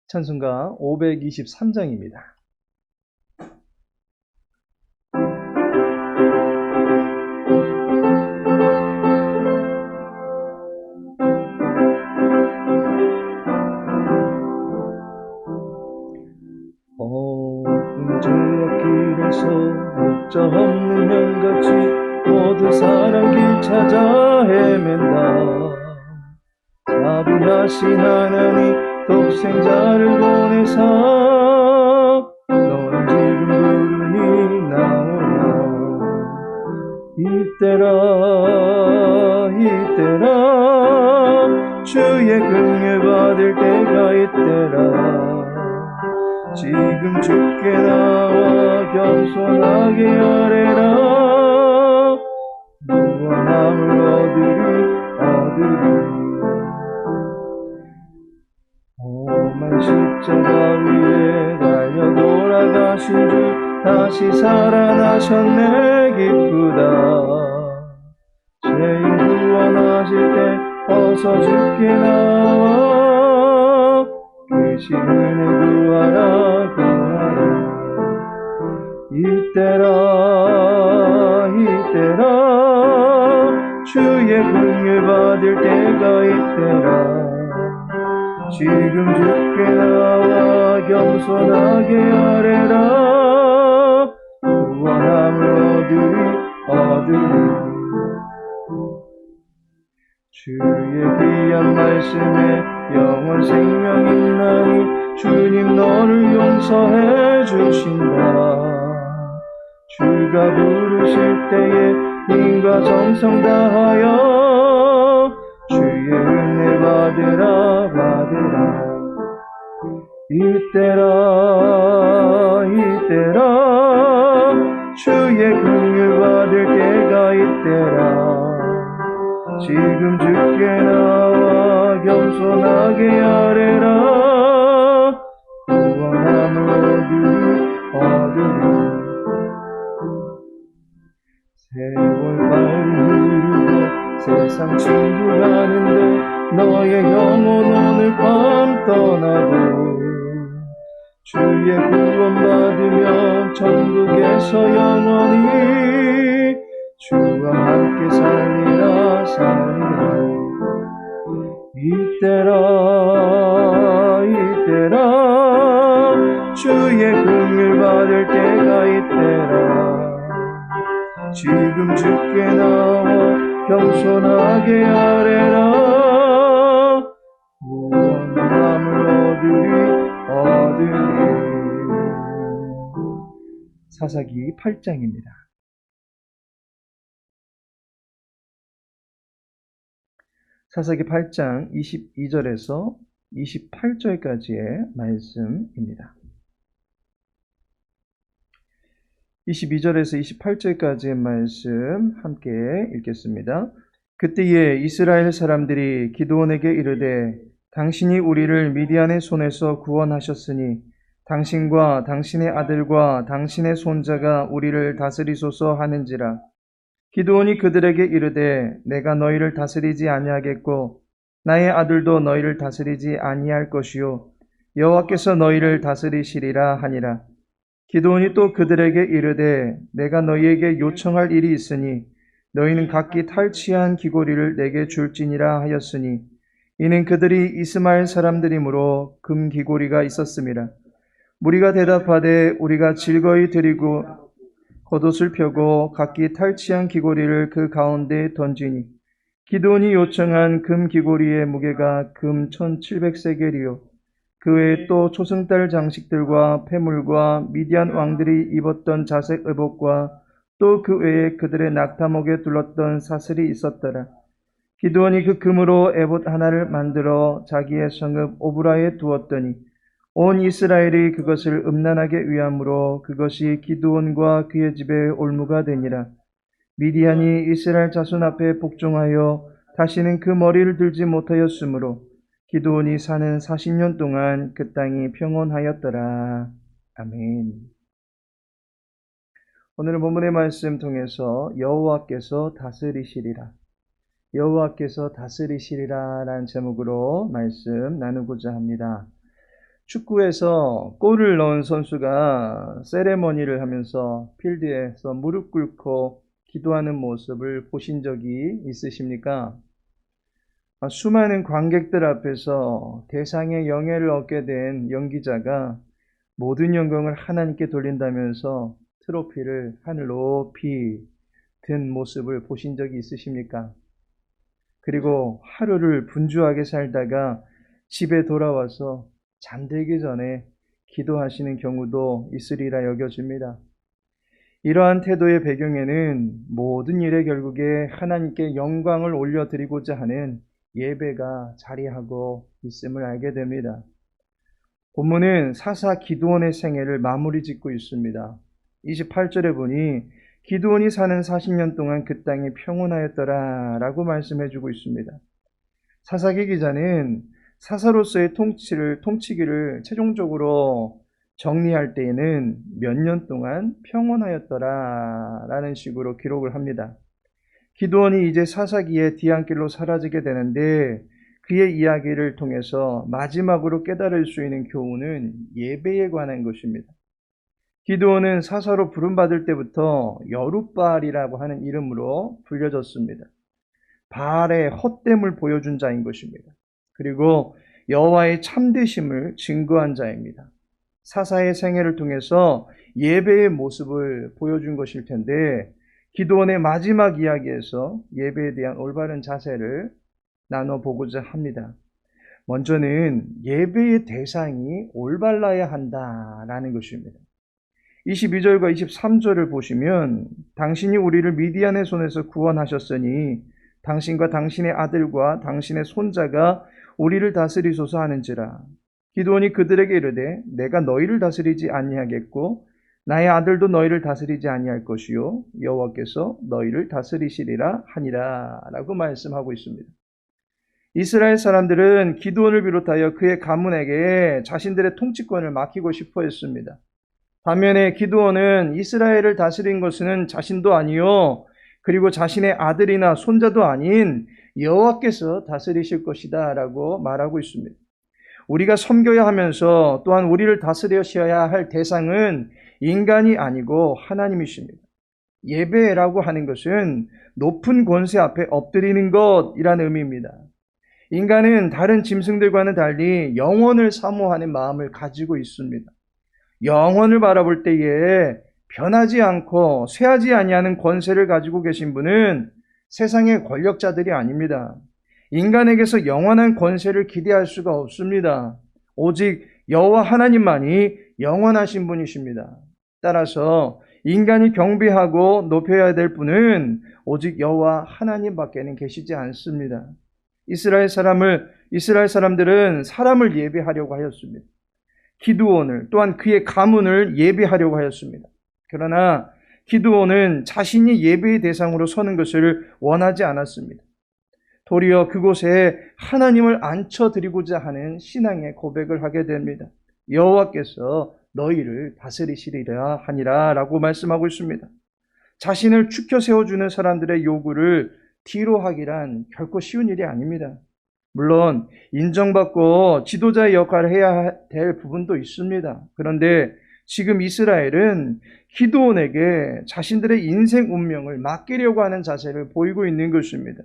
찬송가 523장입니다. 길에서 목자 없는 양같이 모두 사람 길 찾아 헤맨다. 자비하신 하나님 독생자를 보내사 너는 지금 부르니 나오라. 이때라 주의 긍휼 받을 때가 이때라. 지금 주께 나와 겸손하게 아뢰라. 구원함을 얻으리. 험한 십자가 위에 달려 돌아가신 주 다시 살아나셨네. 기쁘다. 죄인 구원하실 때 어서 주께 나와 계신 은혜 구하라. 이때라 주의 긍휼 받을 때가 이때라. 지금 주께 나와 겸손하게 아뢰라. 구원함을 얻으리. 주의 귀한 말씀에 영원 생명 있나니 주님 너를 용서해 주신다. 주가 부르실 때에 힘과 정성 다하여 주의 은혜 받으라. 이때라 주의 긍휼 받을 때가 이때라. 지금 주께 나와 겸손하게 아뢰라. 구원함을 얻으리. 세월 빨리 흐르고 세상 친구라는데 너의 영혼 오늘 밤 떠나고 주의 구원 받으며 천국에서 영원히 주와 함께 살리라. 이때라 주의 긍휼 받을 때가 이때라. 지금 주께 나와 겸손하게 아뢰라. 구원함을 얻으리. 사사기 8장입니다. 사사기 8장 22절에서 28절까지의 말씀입니다. 22절에서 28절까지의 말씀 함께 읽겠습니다. 그때에 이스라엘 사람들이 기드온에게 이르되 당신이 우리를 미디안의 손에서 구원하셨으니 당신과 당신의 아들과 당신의 손자가 우리를 다스리소서 하는지라. 기드온이 그들에게 이르되 내가 너희를 다스리지 아니하겠고 나의 아들도 너희를 다스리지 아니할 것이요 여호와께서 너희를 다스리시리라 하니라. 기드온이 또 그들에게 이르되 내가 너희에게 요청할 일이 있으니 너희는 각기 탈취한 귀고리를 내게 줄지니라 하였으니 이는 그들이 이스마엘 사람들이므로 금 귀고리가 있었음이라. 무리가 대답하되 우리가 즐거이 드리고 겉옷을 펴고 각기 탈취한 귀고리를 그 가운데에 던지니 기드온이 요청한 금 귀고리의 무게가 금 1700세겔이요 그 외에 또 초승달 장식들과 폐물과 미디안 왕들이 입었던 자색 의복과 또 그 외에 그들의 낙타목에 둘렀던 사슬이 있었더라. 기드온이 그 금으로 에봇 하나를 만들어 자기의 성읍 오브라에 두었더니 온 이스라엘이 그것을 음란하게 위함으로 그것이 기드온과 그의 집에 올무가 되니라. 미디안이 이스라엘 자손 앞에 복종하여 다시는 그 머리를 들지 못하였으므로 기드온이 사는 40년 동안 그 땅이 평온하였더라. 아멘. 오늘 본문의 말씀 통해서 여호와께서 다스리시리라, 여호와께서 다스리시리라 라는 제목으로 말씀 나누고자 합니다. 축구에서 골을 넣은 선수가 세레머니를 하면서 필드에서 무릎 꿇고 기도하는 모습을 보신 적이 있으십니까? 수많은 관객들 앞에서 대상의 영예를 얻게 된 연기자가 모든 영광을 하나님께 돌린다면서 트로피를 하늘 높이 든 모습을 보신 적이 있으십니까? 그리고 하루를 분주하게 살다가 집에 돌아와서 잠들기 전에 기도하시는 경우도 있으리라 여겨집니다. 이러한 태도의 배경에는 모든 일의 결국에 하나님께 영광을 올려드리고자 하는 예배가 자리하고 있음을 알게 됩니다. 본문은 사사 기드온의 생애를 마무리 짓고 있습니다. 28절에 보니 기드온이 사는 40년 동안 그 땅이 평온하였더라 라고 말씀해주고 있습니다. 사사기 기자는 사사로서의 통치기를 최종적으로 정리할 때에는 몇 년 동안 평온하였더라 라는 식으로 기록을 합니다. 기드온이 이제 사사기의 뒤안길로 사라지게 되는데 그의 이야기를 통해서 마지막으로 깨달을 수 있는 교훈은 예배에 관한 것입니다. 기드온은 사사로 부름받을 때부터 여룻바알이라고 하는 이름으로 불려졌습니다. 바알의 헛됨을 보여준 자인 것입니다. 그리고 여호와의 참되심을 증거한 자입니다. 사사의 생애를 통해서 예배의 모습을 보여준 것일 텐데 기드온의 마지막 이야기에서 예배에 대한 올바른 자세를 나눠보고자 합니다. 먼저는 예배의 대상이 올바라야 한다라는 것입니다. 22절과 23절을 보시면 당신이 우리를 미디안의 손에서 구원하셨으니 당신과 당신의 아들과 당신의 손자가 우리를 다스리소서 하는지라. 기드온이 그들에게 이르되 내가 너희를 다스리지 아니하겠고 나의 아들도 너희를 다스리지 아니할 것이요 여호와께서 너희를 다스리시리라 하니라 라고 말씀하고 있습니다. 이스라엘 사람들은 기드온을 비롯하여 그의 가문에게 자신들의 통치권을 맡기고 싶어 했습니다. 반면에 기드온은 이스라엘을 다스린 것은 자신도 아니요 그리고 자신의 아들이나 손자도 아닌 여호와께서 다스리실 것이다 라고 말하고 있습니다. 우리가 섬겨야 하면서 또한 우리를 다스려셔야 할 대상은 인간이 아니고 하나님이십니다. 예배라고 하는 것은 높은 권세 앞에 엎드리는 것이라는 의미입니다. 인간은 다른 짐승들과는 달리 영원을 사모하는 마음을 가지고 있습니다. 영원을 바라볼 때에 변하지 않고 쇠하지 아니하는 권세를 가지고 계신 분은 세상의 권력자들이 아닙니다. 인간에게서 영원한 권세를 기대할 수가 없습니다. 오직 여호와 하나님만이 영원하신 분이십니다. 따라서 인간이 경배하고 높여야 될 분은 오직 여호와 하나님밖에는 계시지 않습니다. 이스라엘 사람들은 사람을 예배하려고 하였습니다. 기드온을 또한 그의 가문을 예배하려고 하였습니다. 그러나 기드온은 자신이 예배의 대상으로 서는 것을 원하지 않았습니다. 도리어 그곳에 하나님을 앉혀드리고자 하는 신앙의 고백을 하게 됩니다. 여호와께서 너희를 다스리시리라 하니라 라고 말씀하고 있습니다. 자신을 추켜 세워주는 사람들의 요구를 뒤로 하기란 결코 쉬운 일이 아닙니다. 물론 인정받고 지도자의 역할을 해야 될 부분도 있습니다. 그런데 지금 이스라엘은 기드온에게 자신들의 인생 운명을 맡기려고 하는 자세를 보이고 있는 것입니다.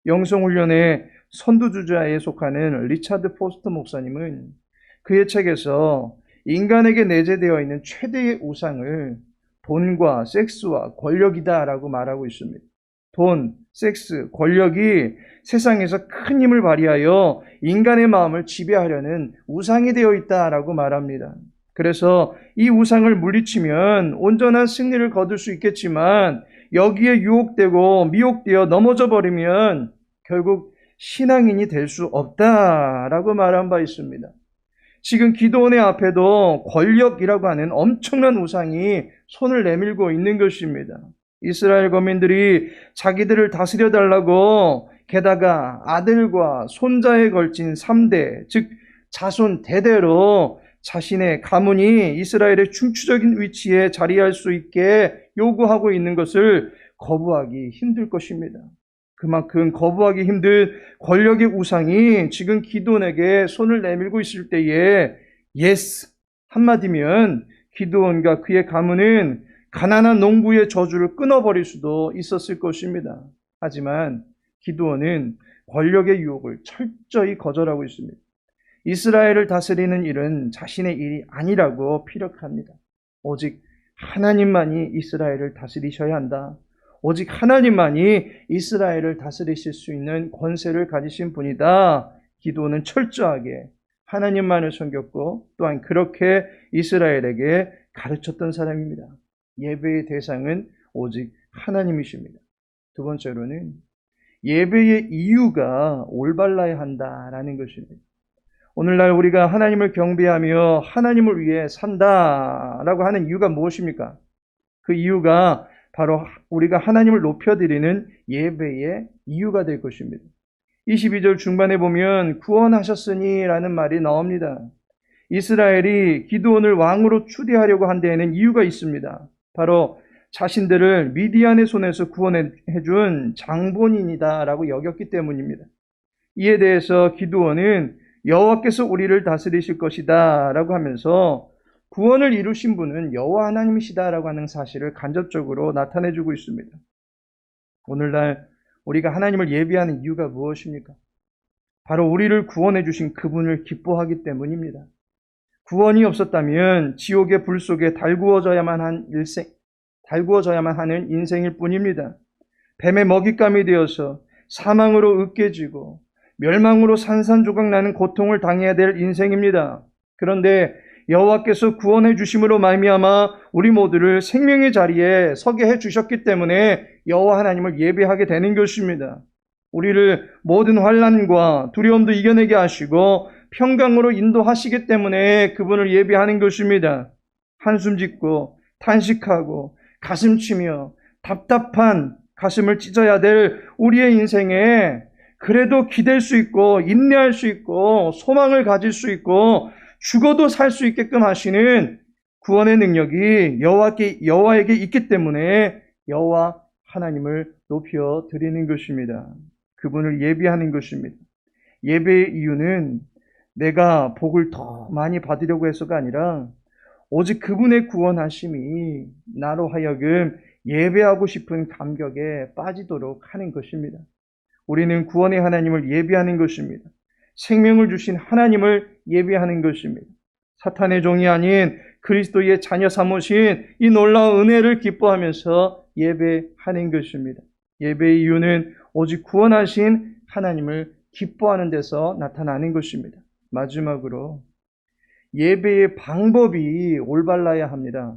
영성훈련의 선두주자에 속하는 리차드 포스터 목사님은 그의 책에서 인간에게 내재되어 있는 최대의 우상을 돈과 섹스와 권력이다라고 말하고 있습니다. 돈, 섹스, 권력이 세상에서 큰 힘을 발휘하여 인간의 마음을 지배하려는 우상이 되어 있다라고 말합니다. 그래서 이 우상을 물리치면 온전한 승리를 거둘 수 있겠지만 여기에 유혹되고 미혹되어 넘어져 버리면 결국 신앙인이 될 수 없다라고 말한 바 있습니다. 지금 기드온의 앞에도 권력이라고 하는 엄청난 우상이 손을 내밀고 있는 것입니다. 이스라엘 거민들이 자기들을 다스려 달라고 게다가 아들과 손자에 걸친 3대, 즉 자손 대대로 자신의 가문이 이스라엘의 중추적인 위치에 자리할 수 있게 요구하고 있는 것을 거부하기 힘들 것입니다. 그만큼 거부하기 힘든 권력의 우상이 지금 기드온에게 손을 내밀고 있을 때에 예스. 한마디면 기드온과 그의 가문은 가난한 농부의 저주를 끊어버릴 수도 있었을 것입니다. 하지만 기드온은 권력의 유혹을 철저히 거절하고 있습니다. 이스라엘을 다스리는 일은 자신의 일이 아니라고 피력합니다. 오직 하나님만이 이스라엘을 다스리셔야 한다. 오직 하나님만이 이스라엘을 다스리실 수 있는 권세를 가지신 분이다. 기드온은 철저하게 하나님만을 섬겼고 또한 그렇게 이스라엘에게 가르쳤던 사람입니다. 예배의 대상은 오직 하나님이십니다. 두 번째로는 예배의 이유가 올바라야 한다라는 것입니다. 오늘날 우리가 하나님을 경배하며 하나님을 위해 산다라고 하는 이유가 무엇입니까? 그 이유가 바로 우리가 하나님을 높여드리는 예배의 이유가 될 것입니다. 22절 중반에 보면 구원하셨으니 라는 말이 나옵니다. 이스라엘이 기드온을 왕으로 추대하려고 한 데에는 이유가 있습니다. 바로 자신들을 미디안의 손에서 구원해준 장본인이다 라고 여겼기 때문입니다. 이에 대해서 기드온은 여호와께서 우리를 다스리실 것이다 라고 하면서 구원을 이루신 분은 여호와 하나님이시다 라고 하는 사실을 간접적으로 나타내주고 있습니다. 오늘날 우리가 하나님을 예배하는 이유가 무엇입니까? 바로 우리를 구원해 주신 그분을 기뻐하기 때문입니다. 구원이 없었다면 지옥의 불 속에 달구어져야만 하는 인생일 뿐입니다. 뱀의 먹잇감이 되어서 사망으로 으깨지고 멸망으로 산산조각 나는 고통을 당해야 될 인생입니다. 그런데 여호와께서 구원해 주심으로 말미암아 우리 모두를 생명의 자리에 서게 해 주셨기 때문에 여호와 하나님을 예배하게 되는 것입니다. 우리를 모든 환난과 두려움도 이겨내게 하시고 평강으로 인도하시기 때문에 그분을 예배하는 것입니다. 한숨 짓고 탄식하고 가슴 치며 답답한 가슴을 찢어야 될 우리의 인생에 그래도 기댈 수 있고 인내할 수 있고 소망을 가질 수 있고 죽어도 살 수 있게끔 하시는 구원의 능력이 여호와에게 있기 때문에 여호와 하나님을 높여 드리는 것입니다. 그분을 예배하는 것입니다. 예배의 이유는 내가 복을 더 많이 받으려고 해서가 아니라 오직 그분의 구원하심이 나로 하여금 예배하고 싶은 감격에 빠지도록 하는 것입니다. 우리는 구원의 하나님을 예배하는 것입니다. 생명을 주신 하나님을 예배하는 것입니다. 사탄의 종이 아닌 그리스도의 자녀 삼으신 이 놀라운 은혜를 기뻐하면서 예배하는 것입니다. 예배의 이유는 오직 구원하신 하나님을 기뻐하는 데서 나타나는 것입니다. 마지막으로 예배의 방법이 올바라야 합니다.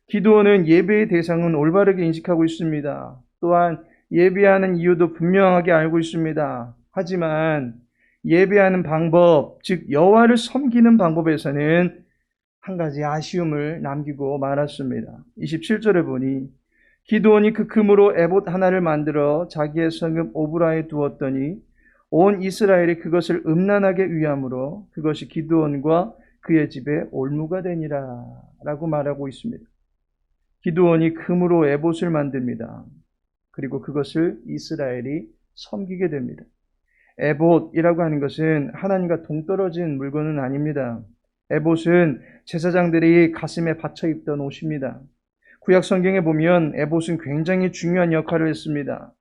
기드온은 예배의 대상은 올바르게 인식하고 있습니다. 또한 예배하는 이유도 분명하게 알고 있습니다. 하지만 예배하는 방법, 즉 여호와를 섬기는 방법에서는 한 가지 아쉬움을 남기고 말았습니다. 27절에 보니 기드온이 그 금으로 에봇 하나를 만들어 자기의 성읍 오브라에 두었더니 온 이스라엘이 그것을 음란하게 위함으로 그것이 기드온과 그의 집에 올무가 되니라 라고 말하고 있습니다. 기드온이 금으로 에봇을 만듭니다. 그리고 그것을 이스라엘이 섬기게 됩니다. 에봇이라고 하는 것은 하나님과 동떨어진 물건은 아닙니다. 에봇은 제사장들이 가슴에 받쳐 입던 옷입니다. 구약 성경에 보면 에봇은 굉장히 중요한 역할을 했습니다.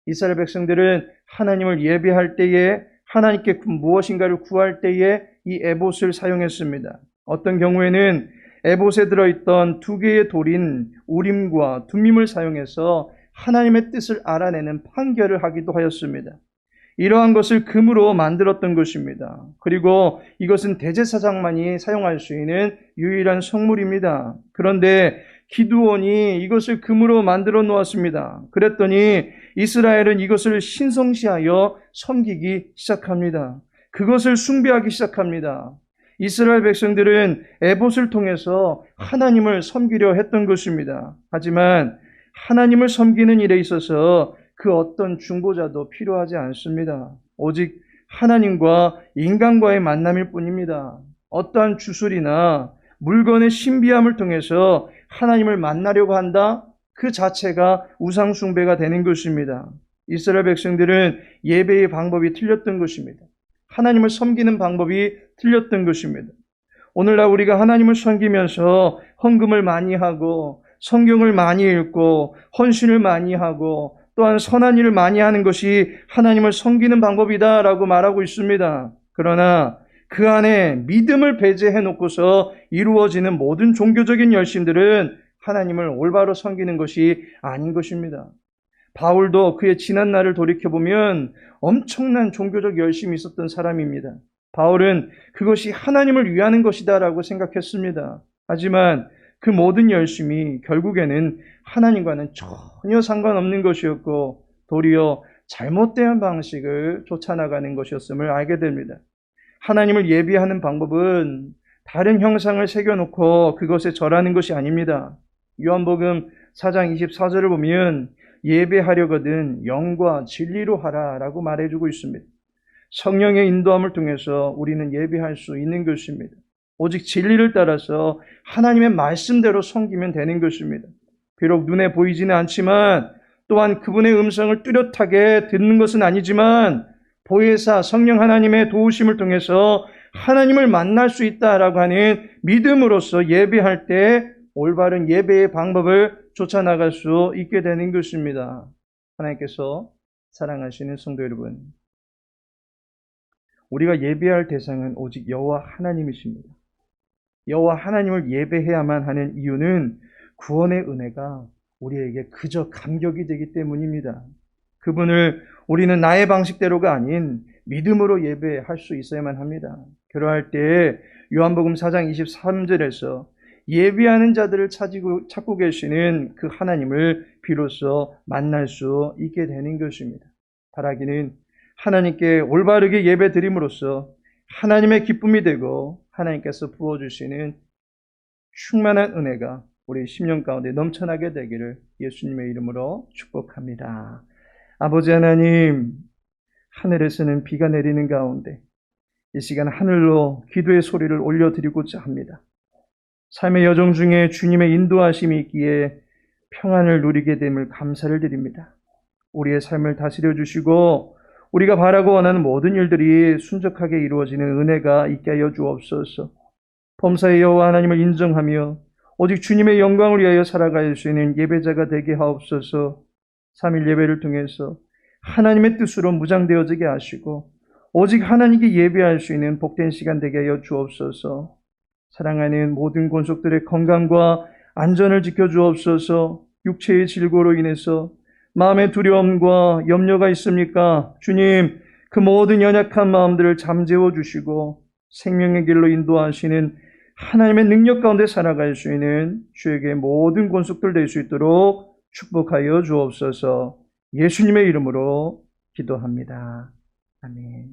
이스라엘 백성들은 하나님을 예배할 때에 하나님께 무엇인가를 구할 때에 이 에봇을 사용했습니다. 어떤 경우에는 에봇에 들어있던 두 개의 돌인 우림과 둠밈을 사용해서 하나님의 뜻을 알아내는 판결을 하기도 하였습니다. 이러한 것을 금으로 만들었던 것입니다. 그리고 이것은 대제사장만이 사용할 수 있는 유일한 성물입니다. 그런데 기드온이 이것을 금으로 만들어 놓았습니다. 그랬더니 이스라엘은 이것을 신성시하여 섬기기 시작합니다. 그것을 숭배하기 시작합니다. 이스라엘 백성들은 에봇을 통해서 하나님을 섬기려 했던 것입니다. 하지만 하나님을 섬기는 일에 있어서 그 어떤 중보자도 필요하지 않습니다. 오직 하나님과 인간과의 만남일 뿐입니다. 어떠한 주술이나 물건의 신비함을 통해서 하나님을 만나려고 한다? 그 자체가 우상숭배가 되는 것입니다. 이스라엘 백성들은 예배의 방법이 틀렸던 것입니다. 하나님을 섬기는 방법이 틀렸던 것입니다. 오늘날 우리가 하나님을 섬기면서 헌금을 많이 하고 성경을 많이 읽고 헌신을 많이 하고 또한 선한 일을 많이 하는 것이 하나님을 섬기는 방법이다라고 말하고 있습니다. 그러나 그 안에 믿음을 배제해 놓고서 이루어지는 모든 종교적인 열심들은 하나님을 올바로 섬기는 것이 아닌 것입니다. 바울도 그의 지난 날을 돌이켜보면 엄청난 종교적 열심이 있었던 사람입니다. 바울은 그것이 하나님을 위하는 것이다라고 생각했습니다. 하지만 그 모든 열심이 결국에는 하나님과는 전혀 상관없는 것이었고 도리어 잘못된 방식을 쫓아나가는 것이었음을 알게 됩니다. 하나님을 예비하는 방법은 다른 형상을 새겨놓고 그것에 절하는 것이 아닙니다. 요한복음 4장 24절을 보면 예배하려거든 영과 진리로 하라라고 말해주고 있습니다. 성령의 인도함을 통해서 우리는 예배할 수 있는 것입니다. 오직 진리를 따라서 하나님의 말씀대로 섬기면 되는 것입니다. 비록 눈에 보이지는 않지만 또한 그분의 음성을 뚜렷하게 듣는 것은 아니지만 보혜사 성령 하나님의 도우심을 통해서 하나님을 만날 수 있다라고 하는 믿음으로써 예배할 때 올바른 예배의 방법을 쫓아나갈 수 있게 되는 것입니다. 하나님께서 사랑하시는 성도 여러분, 우리가 예배할 대상은 오직 여호와 하나님이십니다. 여호와 하나님을 예배해야만 하는 이유는 구원의 은혜가 우리에게 그저 감격이 되기 때문입니다. 그분을 우리는 나의 방식대로가 아닌 믿음으로 예배할 수 있어야만 합니다. 그러할 때 요한복음 4장 23절에서 예배하는 자들을 찾고 계시는 그 하나님을 비로소 만날 수 있게 되는 것입니다. 바라기는 하나님께 올바르게 예배 드림으로써 하나님의 기쁨이 되고 하나님께서 부어주시는 충만한 은혜가 우리 심령 가운데 넘쳐나게 되기를 예수님의 이름으로 축복합니다. 아버지 하나님, 하늘에서는 비가 내리는 가운데 이 시간 하늘로 기도의 소리를 올려드리고자 합니다. 삶의 여정 중에 주님의 인도하심이 있기에 평안을 누리게 됨을 감사를 드립니다. 우리의 삶을 다스려 주시고 우리가 바라고 원하는 모든 일들이 순적하게 이루어지는 은혜가 있게 하여 주옵소서. 범사의 여호와 하나님을 인정하며 오직 주님의 영광을 위하여 살아갈 수 있는 예배자가 되게 하옵소서. 3일 예배를 통해서 하나님의 뜻으로 무장되어지게 하시고 오직 하나님께 예배할 수 있는 복된 시간 되게 하여 주옵소서. 사랑하는 모든 권속들의 건강과 안전을 지켜주옵소서. 육체의 질고로 인해서 마음의 두려움과 염려가 있습니까? 주님, 그 모든 연약한 마음들을 잠재워 주시고 생명의 길로 인도하시는 하나님의 능력 가운데 살아갈 수 있는 주에게 모든 권속들 될 수 있도록 축복하여 주옵소서. 예수님의 이름으로 기도합니다. 아멘.